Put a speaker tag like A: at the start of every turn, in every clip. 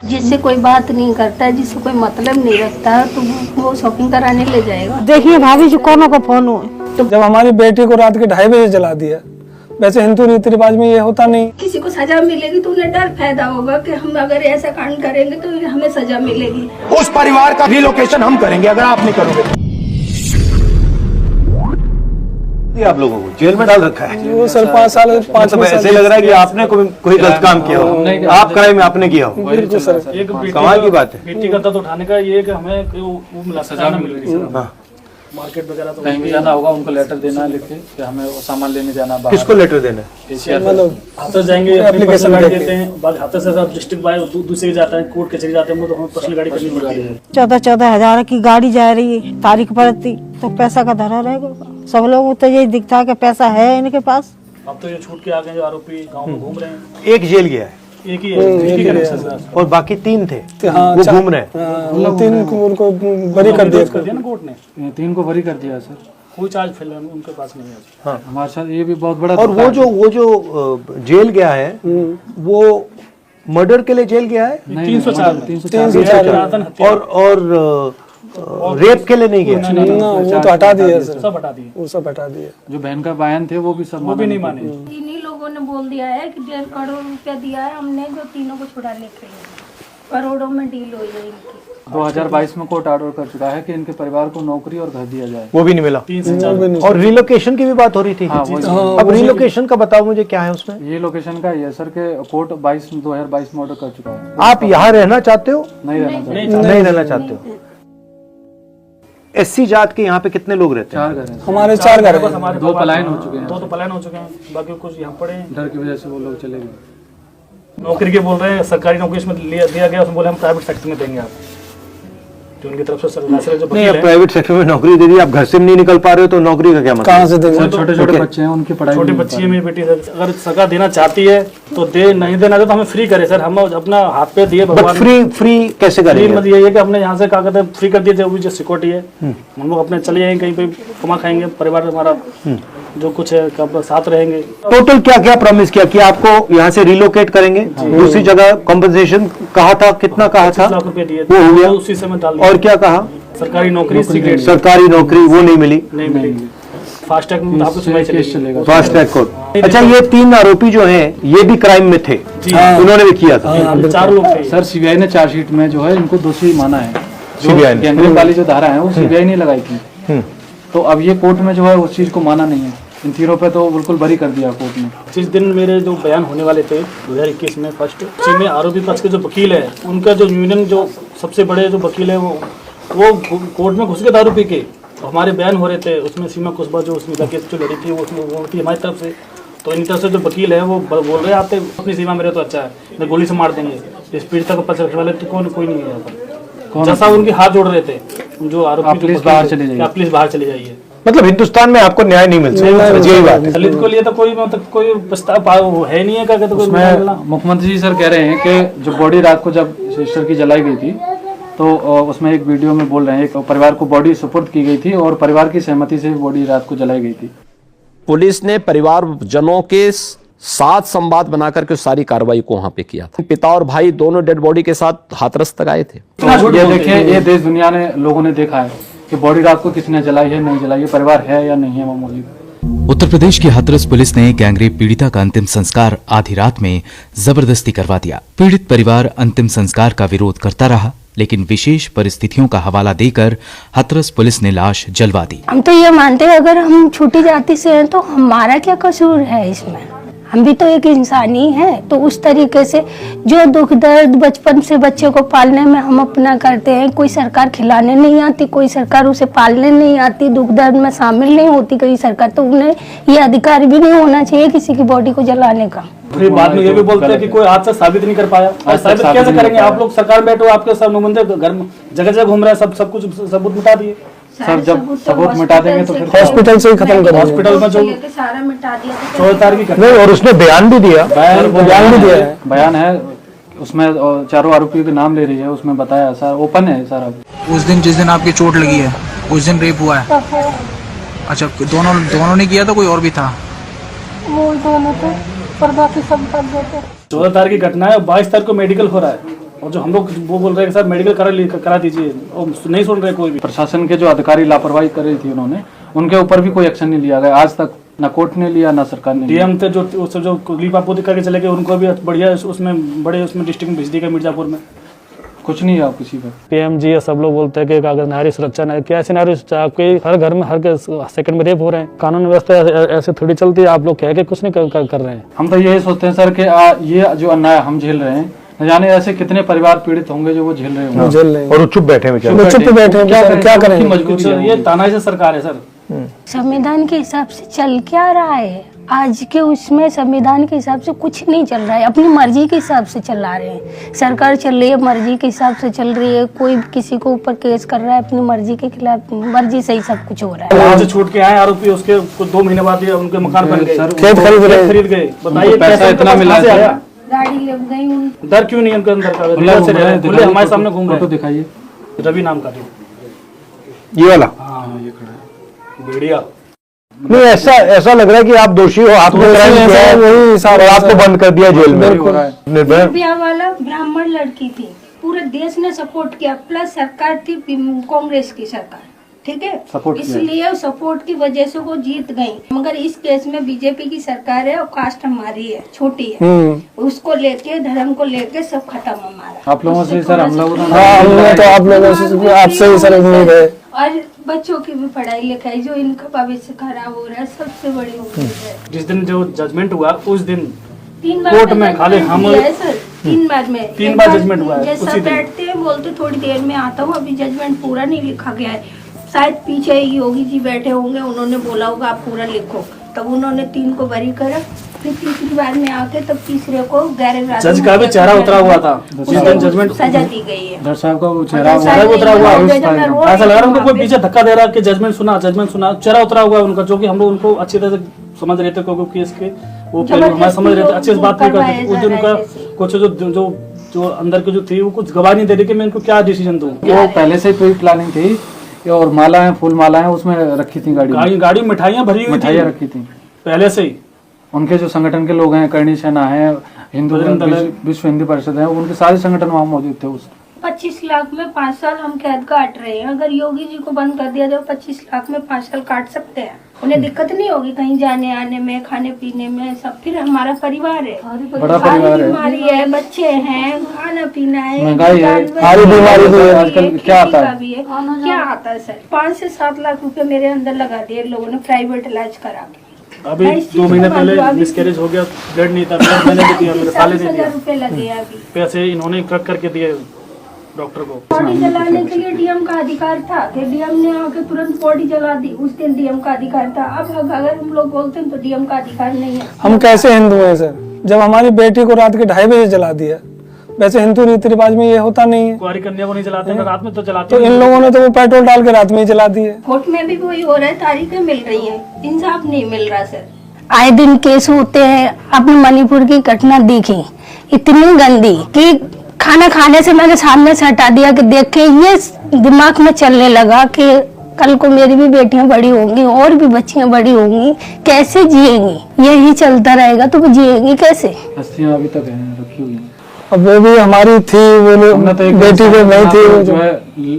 A: जिससे कोई बात नहीं करता है, जिससे कोई मतलब नहीं रखता है, तो वो शॉपिंग कराने ले जाएगा।
B: देखिए भाभी जी कौन का फोन हुआ,
C: तो जब हमारी बेटी को रात के 2:30 बजे जला दिया, वैसे हिंदू रीति रिवाज में ये होता नहीं।
A: किसी को सजा मिलेगी तो उन्हें डर पैदा होगा कि हम अगर ऐसा कांड करेंगे तो हमें सजा मिलेगी।
D: उस परिवार का रिलोकेशन हम करेंगे अगर आप नहीं करोगे।
E: आप लोगों को जेल में डाल रखा है।
C: वो सर 5 साल
E: मतलब ऐसे लग रहा है कि आपने कोई गलत काम किया हो, आप क्राइम आपने किया हो।
C: बिल्कुल सर,
E: कमाल की बात है।
F: बेटी का दर्द उठाने का ये कि हमें वो मिला, सजा मिल रही है। मार्केट वगैरह तो कहीं भी जाना होगा उनको लेटर देना है लिख के कि हमें वो सामान लेने जाना है।
E: किसको लेटर देना है?
C: मतलब
F: हाथों जाएंगे, एप्लीकेशन गाड़ी देते हैं, बाद हाथों से सब डिस्ट्रिक्ट बाय दूसरे जाता है, कोर्ट कचहरी जाते हैं, तो हमें पर्सनल गाड़ी करनी पड़ती है।
B: 14,000 की गाड़ी जा रही है, तारीख पड़ती तो पैसा का धरा रहेगा। सब लोगों को तो यही दिखता है कि पैसा है इनके पास।
F: अब तो ये छूट के आ गए जो आरोपी गाँव में घूम रहे हैं।
E: एक जेल गया है,
F: एक ही है
E: और बाकी 3 थे
C: हाँ,
E: वो घूम रहे हैं।
C: मतलब 3 को उनको बरी कर दिया
F: ना कोर्ट ने, 3 को बरी कर दिया सर। कोई चार्ज फिलहाल उनके पास नहीं है।
E: हाँ,
F: हमारे साथ ये भी बहुत बड़ा।
E: और वो जो जेल गया है वो मर्डर के लिए जेल गया है।
F: 304
E: और रेप के लिए नहीं गया।
C: वो तो हटा दिया सर,
F: सब हटा दिए,
C: वो सब हटा दिया।
F: जो बहन का बयान थे वो भी सब वो भी नहीं माने।
A: इन्हीं लोगों ने बोल दिया है कि 1.5 करोड़ रुपया दिया है हमने, जो तीनों को छुड़ाने के लिए। करोड़ों में डील हुई है इनकी।
F: 2022 में कोर्ट ऑर्डर कर चुका है कि इनके परिवार को नौकरी और घर दिया जाए,
E: वो भी नहीं मिला।
F: 3 से 4।
E: और रिलोकेशन की भी बात हो रही थी। अब रिलोकेशन का बताओ मुझे, क्या है उसमें?
F: ये लोकेशन का ये सर के कोर्ट 2022 में ऑर्डर कर चुका है।
E: आप यहाँ रहना चाहते हो?
F: नहीं रहना चाहिए।
E: नहीं रहना चाहते हो। SC जात के यहाँ पे कितने लोग रहते हैं?
F: 4 घर हैं।
C: हमारे 4 घर हैं।
F: हमारे 2 पलायन हो चुके हैं। 2 तो पलायन हो चुके हैं, बाकी कुछ यहाँ पड़े हैं। डर की वजह से वो लोग चले गए। नौकरी के बोल रहे हैं, सरकारी नौकरी इसमें दिया गया, उसमें बोले हम प्राइवेट सेक्टर में देंगे आप, जो उनकी तरफ से सरकार जो
E: नहीं, अब प्राइवेट सेक्टर में नौकरी दे दी, आप घर से नहीं निकल पा रहे हो तो नौकरी का क्या मतलब?
C: कहाँ से देंगे?
F: छोटे छोटे बच्चे हैं, उनकी पढ़ाई, छोटी बच्ची है मेरी बेटी। अगर सरकार देना चाहती है तो दे, नहीं देना तो हमें फ्री करे सर। हम अपना हाथ पे दिए भगवान।
E: फ्री कैसे करेंगे?
F: मतलब ये है कि हमने यहाँ से क्या कहते हैं फ्री कर दिए थे, जो सिक्योरिटी है, हम लोग अपने चले जाएंगे कहीं पे, कमा खाएंगे, परिवार हमारा जो कुछ है साथ रहेंगे।
E: टोटल क्या क्या प्रॉमिस किया कि आपको यहाँ से रिलोकेट करेंगे, दूसरी जगह कॉम्पनसेशन कहा था, कितना कहा था?
F: 25 लाख रुपए दिए,
E: वो हो गया,
F: उसी समय डाल दिया।
E: और क्या कहा?
F: सरकारी नौकरी
E: सरकारी नौकरी वो नहीं मिली।
F: नहीं मिलेगी। फास्ट ट्रैक में आपको सुनाई चलेगा,
E: फास्ट ट्रैक कोर्ट। अच्छा, ये 3 आरोपी जो हैं ये भी क्राइम में थे, उन्होंने भी किया था।
F: 4 लोग थे सर। सीबीआई ने चार्जशीट में जो है इनको दोषी माना है।
E: सीबीआई ने
F: गैंगरेप वाली जो धारा है वो सीबीआई ने लगाई थी, तो अब ये कोर्ट में जो है उस चीज को माना नहीं है। इन तीनों पे तो बिल्कुल बरी कर दिया कोर्ट ने। जिस दिन मेरे जो बयान होने वाले थे 2021 में फर्स्ट, उसी में आरोपी पक्ष के जो वकील है, उनका जो यूनियन जो सबसे बड़े जो वकील है वो कोर्ट में घुस के दारू पी के हमारे बयान हो रहे थे। उसमें सीमा कुशबा जो उसमें केस जो लड़ी थी वो थी हमारी तरफ से, तो इनकी तरफ से जो वकील है वो बोल रहे आते अपनी सीमा में रहे तो अच्छा है, गोली से मार देंगे। इस पीड़िता को पक्ष रखने वाले तो कोई नहीं है यहाँ पर। जैसा उनके हाथ जोड़ रहे थे जो आरोपी, प्लीज बाहर चले जाइए, प्लीज बाहर चले जाइए।
E: मतलब हिंदुस्तान में आपको न्याय नहीं मिल सकता, यही बात है।
F: दलित को लिए तो कोई मतलब कोई प्रस्ताव है नहीं है क्या? तो मुख्यमंत्री जी सर कह रहे हैं कि जो बॉडी रात को जब सिस्टर की जलाई गई थी तो उसमें एक वीडियो में बोल रहे हैं एक परिवार को बॉडी सुपुर्द की गई थी और परिवार की सहमति से बॉडी रात को जलाई गई थी।
G: पुलिस ने परिवारजनों के साथ संवाद बनाकर के सारी कार्रवाई को वहां पे किया था। पिता और भाई दोनों डेड बॉडी के साथ हाथरस तक आए थे।
F: तो ये देखिए, ये देश दुनिया ने लोगों ने देखा है कि बॉडी रात को किसने जलाई है, नहीं जलाई है, परिवार है या नहीं है मामूली।
H: उत्तर प्रदेश की हाथरस पुलिस ने गैंगरेप पीड़िता का अंतिम संस्कार आधी रात में जबरदस्ती करवा दिया। पीड़ित परिवार अंतिम संस्कार का विरोध करता रहा, लेकिन विशेष परिस्थितियों का हवाला देकर हाथरस पुलिस ने लाश जलवा दी।
A: हम तो ये मानते हैं अगर हम छोटी जाति से हैं तो हमारा क्या कसूर है इसमें? हम भी तो एक इंसान ही है। तो उस तरीके से जो दुख दर्द बचपन से बच्चे को पालने में हम अपना करते हैं, कोई सरकार खिलाने नहीं आती, कोई सरकार उसे पालने नहीं आती, दुख दर्द में शामिल नहीं होती कोई सरकार, तो उन्हें ये अधिकार भी नहीं होना चाहिए किसी की बॉडी को जलाने का।
F: फिर बाद में ये भी बोलते हैं कि कोई आज तक साबित नहीं कर पाया। साबित कैसे करेंगे? आप लोग सरकार बैठो, आपके सब नुमाइंदे घर जगह जगह घूम रहे हैं, सब कुछ सबूत मिटा दिए। सर जब सबूत मिटा देंगे तो फिर
C: हॉस्पिटल से ही खत्म करेंगे।
F: हॉस्पिटल में जो
A: सारा मिटा दिया
F: 14 तारीख की
E: नहीं, और उसने बयान भी दिया,
C: बयान भी दिया है,
F: बयान है उसमें, चारों आरोपियों के नाम ले रही है, उसमें बताया सर, ओपन है सारा।
I: उस दिन जिस दिन आपकी चोट लगी है उस दिन रेप हुआ है? अच्छा, दोनों ने किया था, कोई और भी था?
A: वो दोनों तो पर बाकी सब
F: 14 तारीख की घटना है, 22 तारीख को मेडिकल हो रहा है। और जो हम लोग वो बोल रहे हैं कि सर मेडिकल करा दीजिए, और नहीं सुन रहे कोई भी। प्रशासन के जो अधिकारी लापरवाही कर रही थी उन्होंने, उनके ऊपर भी कोई एक्शन नहीं लिया गया आज तक, ना कोर्ट ने लिया ना सरकार ने। डीएम थे जो लीपापोती करके चले गए, उनको भी बढ़िया उसमें बड़े डिस्ट्रिक्ट में भेज दिया गया, मिर्जापुर में कुछ नहीं है आप किसी पर।
C: पीएमजी या सब लोग बोलते हैं कि अगर नारी सुरक्षा नहीं, क्या ऐसी नारी सुरक्षा? आपके हर घर में हर सेकंड में रेप हो रहे हैं। कानून व्यवस्था ऐसे थोड़ी चलती है, आप लोग कह के कुछ नहीं कर रहे हैं।
F: हम तो यही सोचते हैं सर कि ये जो अन्याय हम झेल रहे हैं, न जाने ऐसे कितने परिवार पीड़ित होंगे जो वो झेल रहे होंगे,
E: और चुप बैठे हैं,
C: चुप बैठे हैं, क्या करेंगे?
F: मजबूरी है, ये तानाशाही से सरकार है सर।
A: संविधान के हिसाब से चल क्या रहा है आज के उसमें? संविधान के हिसाब से कुछ नहीं चल रहा है, अपनी मर्जी के हिसाब से चला रहे हैं। सरकार चल रही है, मर्जी के हिसाब से चल रही है। कोई किसी को ऊपर केस कर रहा है अपनी मर्जी के खिलाफ, मर्जी से ही सब कुछ हो रहा है।
F: वहाँ से छूट के आए आरोपी, उसके 2 महीने बाद उनके मकान बन गए,
C: खेत खरीद
F: गए। बताइए पैसा इतना मिला से आया,
A: गाड़ी लग गई,
F: डर क्यों नहीं उनके अंदर का? हमारे सामने घूम रहे, दिखाइए। रवि नाम का
E: ये वाला,
F: हाँ ये खड़ा है भेड़िया।
E: नहीं ऐसा लग रहा है कि आप दोषी हो, आपने क्राइम किया है, वही हिसाब, आपको बंद कर दिया जेल में।
A: निर्भया वाला ब्राह्मण लड़की थी, पूरे देश ने सपोर्ट किया, प्लस सरकार थी कांग्रेस की सरकार, ठीक है, इसलिए सपोर्ट की वजह से वो जीत गई। मगर इस केस में बीजेपी की सरकार है और कास्ट हमारी है, छोटी है, उसको लेके धर्म को लेके सब खत्म हमारा।
F: आप लोगों से सर हमला
C: हमने तो आप लोगों से आपसे ही सर उम्मीद है।
A: और बच्चों की भी पढ़ाई लिखाई, जो इनका भविष्य खराब हो रहा है, सबसे बड़ी उम्मीद है।
F: जिस दिन जो जजमेंट हुआ उस दिन
A: 3 बार
F: कोर्ट में खाली हम
A: 3 बार में
F: 3 बार जजमेंट हुआ है।
A: जैसा बैठते हैं बोलते थोड़ी देर में आता हूँ, अभी जजमेंट पूरा नहीं लिखा गया है। शायद पीछे योगी जी बैठे होंगे, उन्होंने बोला होगा आप पूरा लिखो, तब उन्होंने 3 को बरी करा, फिर तीसरी बार में आके तब तीसरे को गैर
F: जज का भी चेहरा उतरा हुआ था, जिस दिन जजमेंट
A: सजा दी गई है।
F: जज साहब का चेहरा उतरा हुआ, ऐसा लग रहा है उनको कोई पीछे धक्का दे रहा है कि जजमेंट सुना, चेहरा उतरा हुआ उनका, जो कि हम लोग उनको अच्छी तरह से समझ रहे थे, क्योंकि केस के वो हमारे समझ रहे थे, अच्छे से बात नहीं करते। उस दिन उनका कुछ जो अंदर की जो थी वो कुछ गवाह नहीं दे रही कि मैं इनको क्या डिसीजन दूं। वो पहले से कोई प्लानिंग थी, और मालाएं, फूल मालाएं उसमें रखी थी, गाड़ी मिठाइयाँ भरी हुई, मिठाइयाँ रखी थी पहले से ही। उनके जो संगठन के लोग हैं, करणी सेना है, हिंदू विश्व हिंदी परिषद है, उनके सारे संगठन वहाँ मौजूद थे। उस
A: 25 लाख में 5 साल हम कैद काट रहे हैं। अगर योगी जी को बंद कर दिया तो 25 लाख में 5 साल काट सकते हैं, उन्हें दिक्कत नहीं होगी कहीं जाने आने में, खाने पीने में, सब। फिर हमारा परिवार है,
F: बड़ा परिवार है,
A: बीमारी है, बच्चे हैं, खाना पीना है,
F: महंगाई है,
C: सारी बीमारी भी है।
F: आजकल क्या आता है,
A: क्या आता है सर? 5 से 7 लाख रुपए मेरे अंदर लगा दिए लोगों ने प्राइवेट इलाज करा के।
F: अभी 2 महीने पहले मिसकैरेज हो गया, ब्लड नहीं था, मैंने भी दिया, मेरे साले ने दिया,
A: रुपए लगे अभी।
F: पैसे इन्होंने ट्रक करके दिए डॉक्टर को।
A: बॉडी जलाने के लिए डीएम का अधिकार था कि डीएम ने आके तुरंत बॉडी जला दी, उस दिन डीएम का अधिकार था। अब अगर हम लोग बोलते हैं तो डीएम का अधिकार नहीं है।
C: हम कैसे हिंदू हैं सर, जब हमारी बेटी को रात के 2:30 बजे जला दिया? वैसे हिंदू रीति रिवाज में ये होता नहीं है।
F: कुंवारी कन्या को नहीं जलाते हैं, रात में तो जलाते
C: तो इन लोगों ने तो वो पेट्रोल डाल के रात में ही जला दिए।
A: कोर्ट में भी वही हो रहा है, तारीखें मिल रही है, इंसाफ नहीं मिल रहा सर। आए दिन केस होते हैं। आपने मणिपुर की घटना देखी, इतनी गंदी कि खाना खाने से मैंने सामने से हटा दिया कि देख के ये दिमाग में चलने लगा कि कल को मेरी भी बेटियां बड़ी होंगी और भी बच्चियां बड़ी होंगी, कैसे जिएंगी? यही चलता रहेगा तो वो जिएंगी कैसे?
F: अस्थियां अभी तक हैं रखी हुई हैं।
C: अब वो भी हमारी थी, वो तो बेटी को नहीं थी,
F: जो है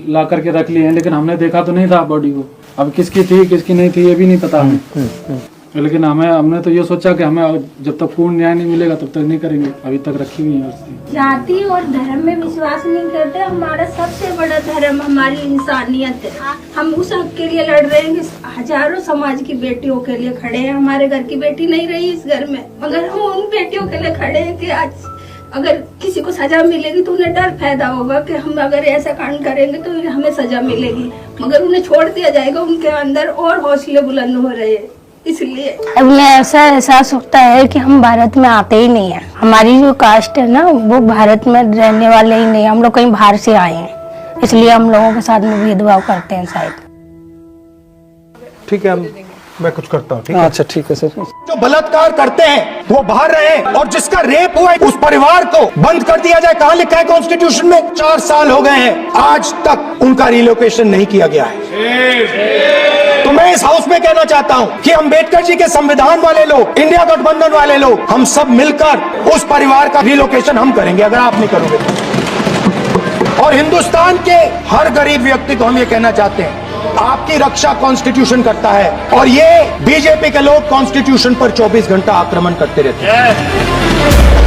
F: ला करके रख ली है, लेकिन हमने देखा तो नहीं था बॉडी को। अब किसकी थी किसकी नहीं थी ये भी नहीं पता हमें। लेकिन हमने तो ये सोचा कि हमें जब तक पूर्ण न्याय नहीं मिलेगा तब तक नहीं करेंगे। अभी तक रखी हुई है।
A: जाति और धर्म में विश्वास नहीं करते। हमारा सबसे बड़ा धर्म हमारी इंसानियत है। हम उस हक के लिए लड़ रहे हैं कि हजारों समाज की बेटियों के लिए खड़े हैं। हमारे घर की बेटी नहीं रही इस घर में, मगर हम उन बेटियों के लिए खड़े हैं कि आज अगर किसी को सजा मिलेगी तो उन्हें डर पैदा होगा कि हम अगर ऐसा कांड करेंगे तो हमें सजा मिलेगी, मगर उन्हें छोड़ दिया जाएगा। उनके अंदर और हौसले बुलंद हो रहे हैं। इसलिए अब मैं ऐसा एहसास होता है कि हम भारत में आते ही नहीं है। हमारी जो कास्ट है ना वो भारत में रहने वाले ही नहीं, हम लोग कहीं बाहर से आए हैं, इसलिए हम लोगों के साथ में भेदभाव करते हैं शायद।
E: ठीक है, मैं कुछ करता हूँ।
C: अच्छा ठीक है सर।
D: जो बलात्कार करते हैं वो बाहर रहे, और जिसका रेप हुआ है उस परिवार को बंद कर दिया जाए। कहाँ लिखा है कॉन्स्टिट्यूशन में? 4 साल हो गए हैं, आज तक उनका रिलोकेशन नहीं किया गया है। तो मैं इस हाउस में कहना चाहता हूं कि अंबेडकर जी के संविधान वाले लोग, इंडिया गठबंधन वाले लोग, हम सब मिलकर उस परिवार का रिलोकेशन हम करेंगे, अगर आप नहीं करोगे। और हिंदुस्तान के हर गरीब व्यक्ति को हम ये कहना चाहते हैं, आपकी रक्षा कॉन्स्टिट्यूशन करता है और ये बीजेपी के लोग कॉन्स्टिट्यूशन पर 24 घंटा आक्रमण करते रहते हैं।